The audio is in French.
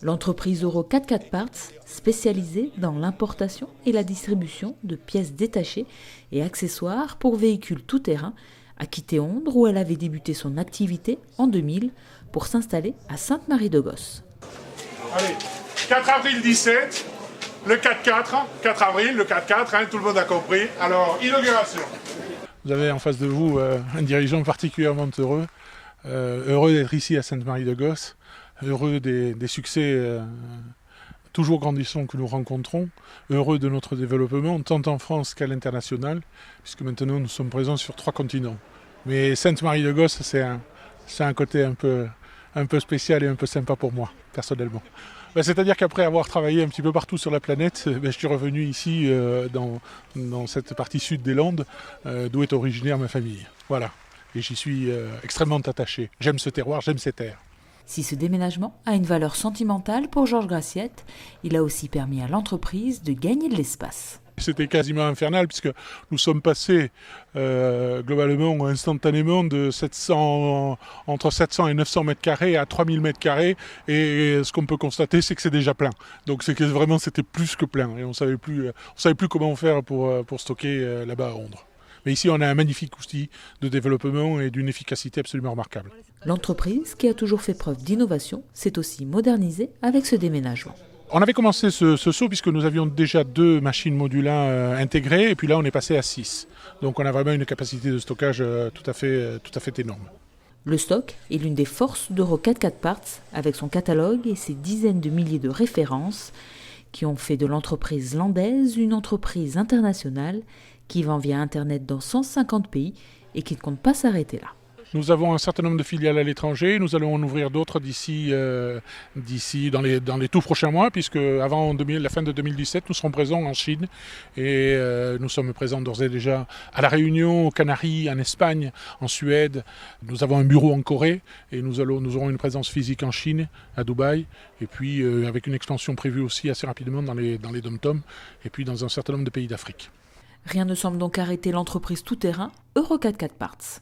L'entreprise Euro 44 Parts, spécialisée dans l'importation et la distribution de pièces détachées et accessoires pour véhicules tout-terrain, a quitté Ondres où elle avait débuté son activité en 2000 pour s'installer à Sainte-Marie-de-Gosse. Allez, 4 avril 17, le 4-4, 4 avril, le 4-4, tout le monde a compris. Alors, inauguration. Vous avez en face de vous un dirigeant particulièrement heureux, heureux d'être ici à Sainte-Marie-de-Gosse, heureux des succès toujours grandissants que nous rencontrons, heureux de notre développement, tant en France qu'à l'international, puisque maintenant nous sommes présents sur 3 continents. Mais Sainte-Marie-de-Gosse, c'est un côté un peu spécial et un peu sympa pour moi, personnellement. C'est-à-dire qu'après avoir travaillé un petit peu partout sur la planète, je suis revenu ici dans cette partie sud des Landes, d'où est originaire ma famille. Voilà, et j'y suis extrêmement attaché. J'aime ce terroir, j'aime ces terres. Si ce déménagement a une valeur sentimentale pour Georges Grassiette, il a aussi permis à l'entreprise de gagner de l'espace. C'était quasiment infernal puisque nous sommes passés globalement, instantanément, entre 700 et 900 mètres carrés à 3000 mètres carrés. Et ce qu'on peut constater, c'est que c'est déjà plein. Donc c'est que vraiment, c'était plus que plein. Et on savait plus comment faire pour stocker là-bas à Ondres. Mais ici, on a un magnifique outil de développement et d'une efficacité absolument remarquable. L'entreprise, qui a toujours fait preuve d'innovation, s'est aussi modernisée avec ce déménagement. On avait commencé ce saut puisque nous avions déjà 2 machines modulaires intégrées et puis là on est passé à 6. Donc on a vraiment une capacité de stockage tout à fait énorme. Le stock est l'une des forces d'Euro 44 Parts avec son catalogue et ses dizaines de milliers de références qui ont fait de l'entreprise landaise une entreprise internationale qui vend via Internet dans 150 pays et qui ne compte pas s'arrêter là. Nous avons un certain nombre de filiales à l'étranger. Nous allons en ouvrir d'autres d'ici dans les tout prochains mois, puisque avant la fin de 2017, nous serons présents en Chine. Et nous sommes présents d'ores et déjà à La Réunion, aux Canaries, en Espagne, en Suède. Nous avons un bureau en Corée et nous aurons une présence physique en Chine, à Dubaï. Et puis avec une expansion prévue aussi assez rapidement dans les dom-toms et puis dans un certain nombre de pays d'Afrique. Rien ne semble donc arrêter l'entreprise tout-terrain Euro 44 Parts.